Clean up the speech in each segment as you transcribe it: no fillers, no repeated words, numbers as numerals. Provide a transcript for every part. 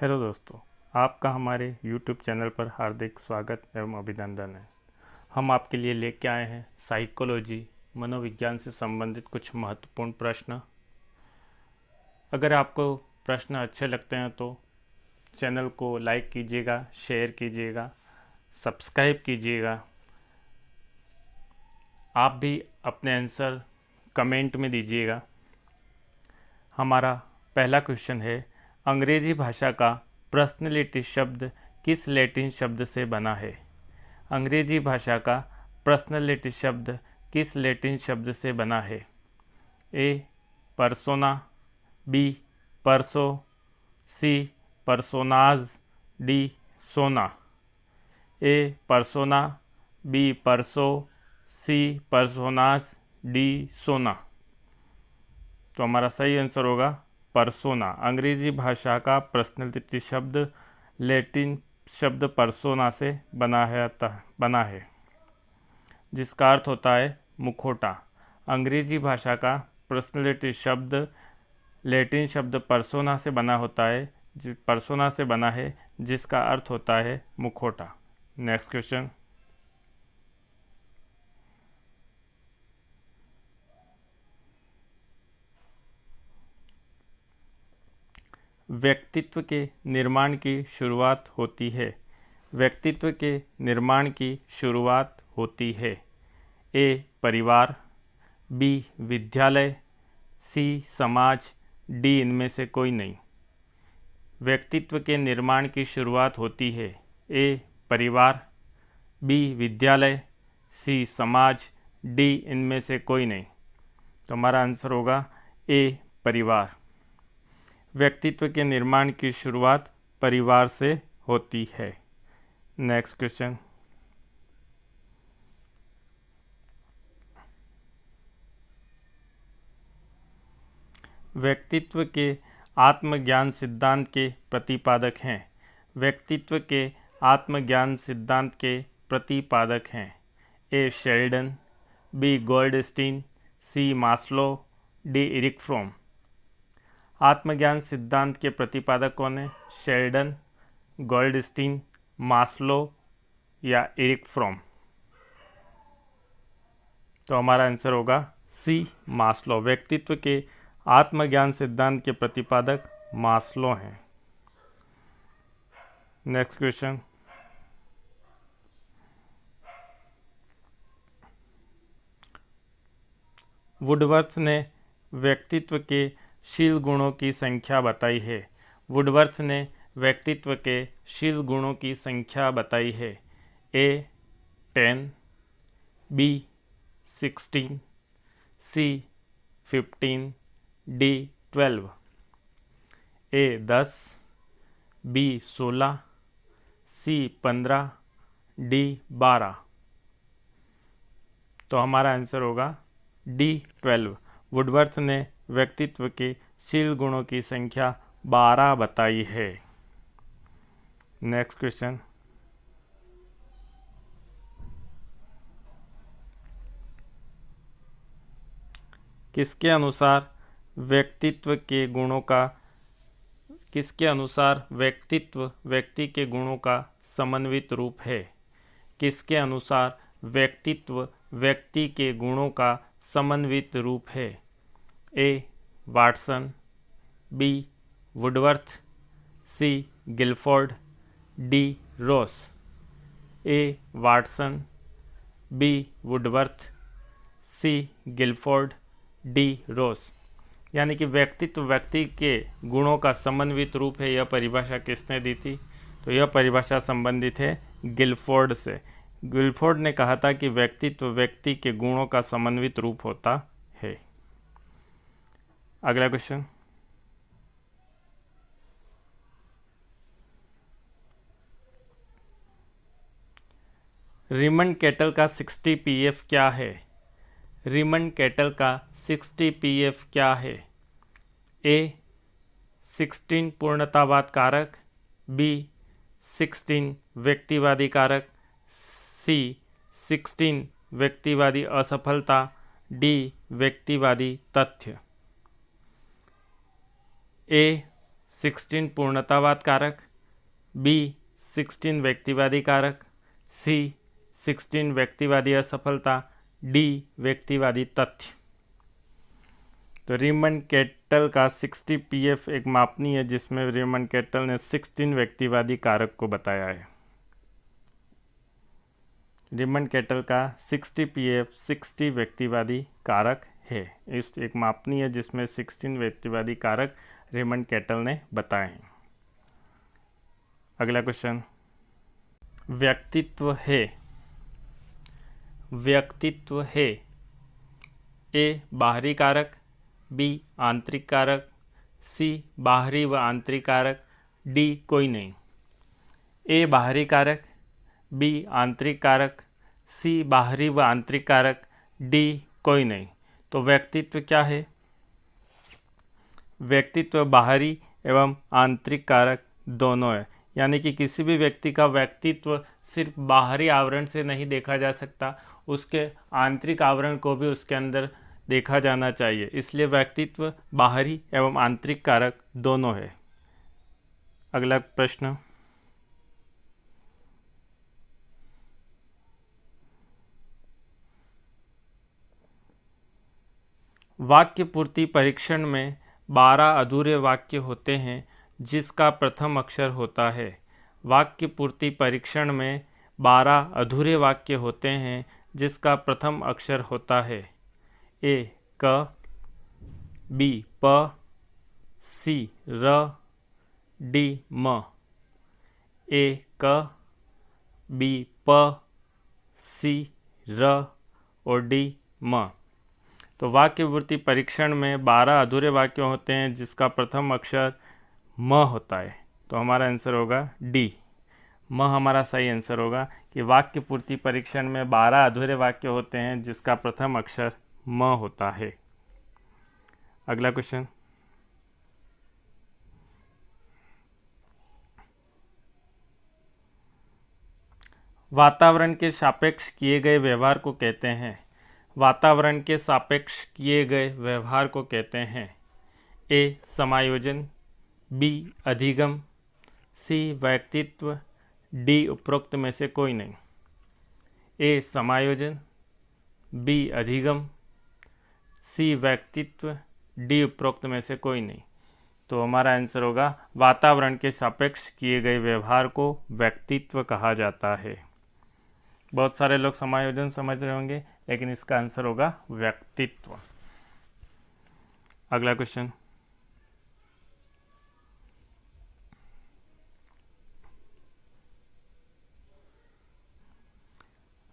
Hello दोस्तों, आपका हमारे YouTube चैनल पर हार्दिक स्वागत एवं अभिनंदन है। हम आपके लिए लेके आए हैं साइकोलॉजी मनोविज्ञान से संबंधित कुछ महत्वपूर्ण प्रश्न। अगर आपको प्रश्न अच्छे लगते हैं तो चैनल को लाइक कीजिएगा, शेयर कीजिएगा, सब्सक्राइब कीजिएगा। आप भी अपने आंसर कमेंट में दीजिएगा। हमारा पहला क्वेश्चन है, अंग्रेजी भाषा का पर्सनैलिटी शब्द किस लैटिन शब्द से बना है? अंग्रेजी भाषा का पर्सनैलिटी शब्द किस लैटिन शब्द से बना है? ए पर्सोना, बी परसो, सी पर्सोनाज, डी सोना। ए पर्सोना, बी परसो, सी पर्सोनाज, डी सोना। तो हमारा सही आंसर होगा पर्सोना। अंग्रेजी भाषा का पर्सनैलिटी शब्द लैटिन शब्द पर्सोना से बना है जिसका अर्थ होता है मुखौटा। अंग्रेजी भाषा का पर्सनैलिटी शब्द लैटिन शब्द पर्सोना से बना है जिसका अर्थ होता है मुखौटा। नेक्स्ट क्वेश्चन, व्यक्तित्व के निर्माण की शुरुआत होती है। व्यक्तित्व के निर्माण की शुरुआत होती है। ए परिवार, बी विद्यालय, सी समाज, डी इनमें से कोई नहीं। व्यक्तित्व के निर्माण की शुरुआत होती है। ए परिवार, बी विद्यालय, सी समाज, डी इनमें से कोई नहीं। तो हमारा आंसर होगा ए परिवार। व्यक्तित्व के निर्माण की शुरुआत परिवार से होती है। नेक्स्ट क्वेश्चन, व्यक्तित्व के आत्मज्ञान सिद्धांत के प्रतिपादक हैं। व्यक्तित्व के आत्मज्ञान सिद्धांत के प्रतिपादक हैं। A Sheldon, B Goldstein, C Maslow, D Erich Fromm. आत्मज्ञान सिद्धांत के प्रतिपादक कौन है? शेल्डन, गोल्डस्टीन, मास्लो या इरिक फ्रोम। तो हमारा आंसर होगा सी मास्लो। व्यक्तित्व के आत्मज्ञान सिद्धांत के प्रतिपादक मास्लो हैं। नेक्स्ट क्वेश्चन, वुडवर्थ ने व्यक्तित्व के शील गुणों की संख्या बताई है। वुडवर्थ ने व्यक्तित्व के शील गुणों की संख्या बताई है। ए 10, बी 16, सी 15, डी 12। ए 10, बी 16, सी 15, डी 12। तो हमारा आंसर होगा डी 12। वुडवर्थ ने व्यक्तित्व के शील गुणों की संख्या 12 बताई है। नेक्स्ट क्वेश्चन, किसके अनुसार व्यक्तित्व व्यक्ति के गुणों का समन्वित रूप है? किसके अनुसार व्यक्तित्व व्यक्ति के गुणों का समन्वित रूप है? ए वाटसन, बी वुडवर्थ, सी गिलफोर्ड, डी रॉस। ए वाटसन, बी वुडवर्थ, सी गिलफोर्ड, डी रॉस। यानी कि व्यक्तित्व व्यक्ति के गुणों का समन्वित रूप है। यह परिभाषा किसने दी थी? तो यह परिभाषा संबंधित है गिलफोर्ड से। गिलफोर्ड ने कहा था कि व्यक्तित्व व्यक्ति के गुणों का समन्वित रूप होता है। अगला क्वेश्चन, रिमंड केटल का 60 पीएफ क्या है? रिमंड केटल का 60 पीएफ क्या है? ए 16 पूर्णतावाद कारक, बी 16 व्यक्तिवादी कारक, सी 16 व्यक्तिवादी असफलता, डी व्यक्तिवादी तथ्य। ए 16 पूर्णतावाद कारक, बी 16 व्यक्तिवादी कारक, सी 16 व्यक्तिवादी असफलता, डी व्यक्तिवादी तथ्य। तो रीमंड केटल का 60 पीएफ एक मापनी है जिसमें रीमंड केटल ने 16 व्यक्तिवादी कारक को बताया है। रीमंड केटल का 60 पीएफ 60 व्यक्तिवादी कारक है। इस एक मापनी है जिसमें 16 व्यक्तिवादी कारक रीमंड केटल ने बताए हैं। अगला क्वेश्चन, व्यक्तित्व है। व्यक्तित्व है ए बाहरी कारक, बी आंतरिक कारक, सी बाहरी व आंतरिक कारक, डी कोई नहीं। ए बाहरी कारक, बी आंतरिक कारक, सी बाहरी व आंतरिक कारक, डी कोई नहीं। तो व्यक्तित्व क्या है? व्यक्तित्व बाहरी एवं आंतरिक कारक दोनों है, यानी कि किसी भी व्यक्ति का व्यक्तित्व सिर्फ बाहरी आवरण से नहीं देखा जा सकता, उसके आंतरिक आवरण को भी उसके अंदर देखा जाना चाहिए। इसलिए व्यक्तित्व बाहरी एवं आंतरिक कारक दोनों है। अगला प्रश्न, वाक्य पूर्ति परीक्षण में 12 अधूरे वाक्य होते हैं जिसका प्रथम अक्षर होता है। वाक्य पूर्ति परीक्षण में 12 अधूरे वाक्य होते हैं जिसका प्रथम अक्षर होता है। ए क, बी प, सी र, डी म। ए क, बी प, सी र और डी म। तो वाक्य पूर्ति परीक्षण में 12 अधूरे वाक्य होते हैं जिसका प्रथम अक्षर म होता है। तो हमारा आंसर होगा डी, म हमारा सही आंसर होगा कि वाक्य पूर्ति परीक्षण में 12 अधूरे वाक्य होते हैं जिसका प्रथम अक्षर म होता है। अगला क्वेश्चन, वातावरण के सापेक्ष किए गए व्यवहार को कहते हैं। वातावरण के सापेक्ष किए गए व्यवहार को कहते हैं। ए समायोजन, बी अधिगम, सी व्यक्तित्व, डी उपरोक्त में से कोई नहीं। ए समायोजन, बी अधिगम, सी व्यक्तित्व, डी उपरोक्त में से कोई नहीं। तो हमारा आंसर होगा वातावरण के सापेक्ष किए गए व्यवहार को व्यक्तित्व कहा जाता है। बहुत सारे लोग समायोजन समझ रहे होंगे, लेकिन इसका आंसर होगा व्यक्तित्व। अगला क्वेश्चन,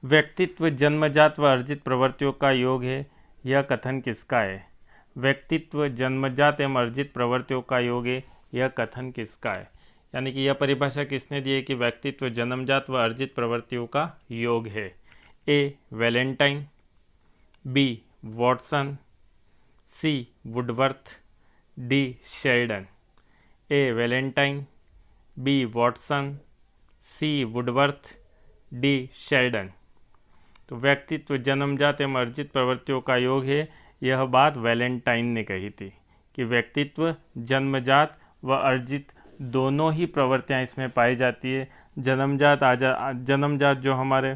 व्यक्तित्व जन्मजात व अर्जित प्रवृत्तियों का योग है, यह कथन किसका है? व्यक्तित्व जन्मजात एवं अर्जित प्रवृत्तियों का योग है, यह कथन किसका है? यानी कि यह परिभाषा किसने दी है कि व्यक्तित्व जन्मजात व अर्जित प्रवृत्तियों का योग है? ए वैलेंटाइन, बी वॉटसन, सी वुडवर्थ, डी शेल्डन। ए वैलेंटाइन, बी वॉटसन, सी वुडवर्थ, डी शेल्डन। तो व्यक्तित्व जन्मजात एवं अर्जित प्रवृत्तियों का योग है, यह बात वैलेंटाइन ने कही थी कि व्यक्तित्व जन्मजात व अर्जित दोनों ही प्रवृत्तियां इसमें पाई जाती है। जन्मजात जो हमारे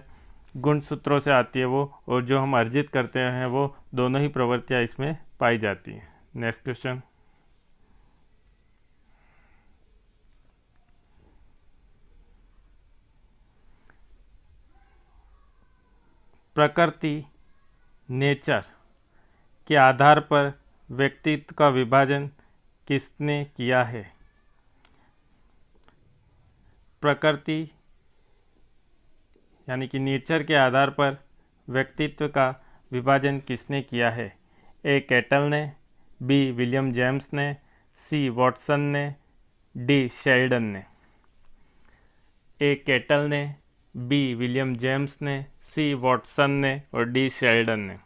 गुणसूत्रों से आती है वो, और जो हम अर्जित करते हैं वो, दोनों ही प्रवृत्तियां इसमें पाई जाती हैं। नेक्स्ट क्वेश्चन, प्रकृति नेचर के आधार पर व्यक्तित्व का विभाजन किसने किया है? प्रकृति यानी कि नेचर के आधार पर व्यक्तित्व का विभाजन किसने किया है? ए केटल ने, बी विलियम जेम्स ने, सी वॉटसन ने, डी शेल्डन ने। ए केटल ने, बी विलियम जेम्स ने, सी वॉटसन ने और डी शेल्डन ने।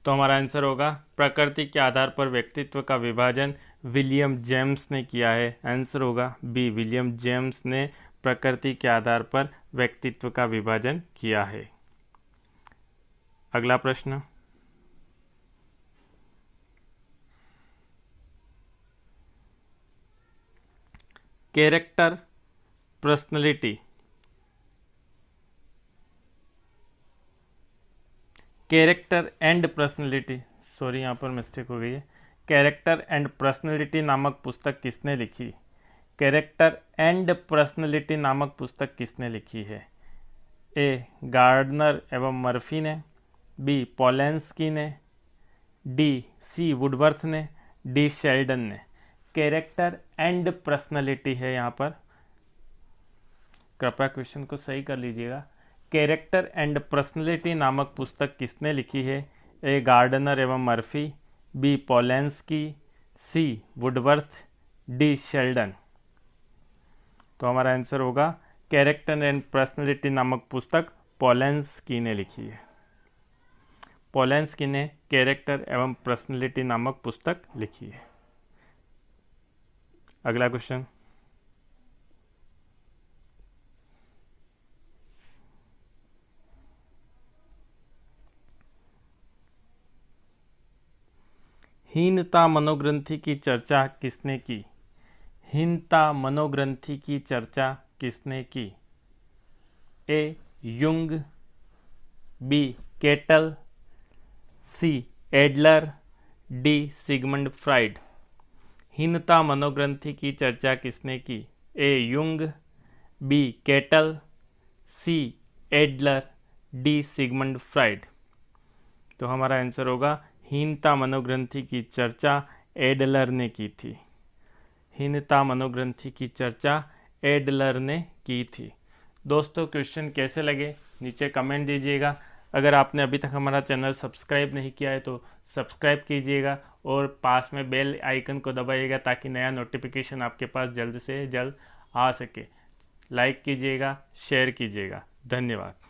तो हमारा आंसर होगा प्रकृति के आधार पर व्यक्तित्व का विभाजन विलियम जेम्स ने किया है। आंसर होगा बी, विलियम जेम्स ने प्रकृति के आधार पर व्यक्तित्व का विभाजन किया है। अगला प्रश्न, character, personality, character and personality, sorry यहाँ पर मिस्टेक हो गई है। कैरेक्टर एंड पर्सनैलिटी नामक पुस्तक किसने लिखी? कैरेक्टर एंड पर्सनैलिटी नामक पुस्तक किसने लिखी है? ए. गार्डनर एवं मर्फी ने, बी. पोलेंस्की ने, डी. सी. वुडवर्थ ने, डी. शेल्डन ने। कैरेक्टर एंड पर्सनैलिटी है यहाँ पर, कृपया क्वेश्चन को सही कर लीजिएगा। कैरेक्टर एंड पर्सनैलिटी नामक पुस्तक किसने लिखी है? ए. गार्डनर एवं Murphy, B. Polansky, C. Woodworth, D. Sheldon. तो हमारा आंसर होगा कैरेक्टर एंड पर्सनैलिटी नामक पुस्तक पोलेंस्की ने लिखी है। पोलेंस्की ने कैरेक्टर एवं पर्सनैलिटी नामक पुस्तक लिखी है। अगला क्वेश्चन, हीनता मनोग्रंथि की चर्चा किसने की? हीनता मनोग्रंथि की चर्चा किसने की? A. Jung, B. Cattell, C. Adler, D. Sigmund Freud. हीनता मनोग्रंथि की चर्चा किसने की? A. Jung, B. Cattell, C. Adler, D. Sigmund Freud. तो हमारा आंसर होगा हीनता मनोग्रंथि की चर्चा एडलर ने की थी। हीनता मनोग्रंथि की चर्चा एडलर ने की थी। दोस्तों, क्वेश्चन कैसे लगे नीचे कमेंट दीजिएगा। अगर आपने अभी तक हमारा चैनल सब्सक्राइब नहीं किया है तो सब्सक्राइब कीजिएगा और पास में बेल आइकन को दबाइएगा ताकि नया नोटिफिकेशन आपके पास जल्द से जल्द आ सके। लाइक कीजिएगा, शेयर कीजिएगा। धन्यवाद।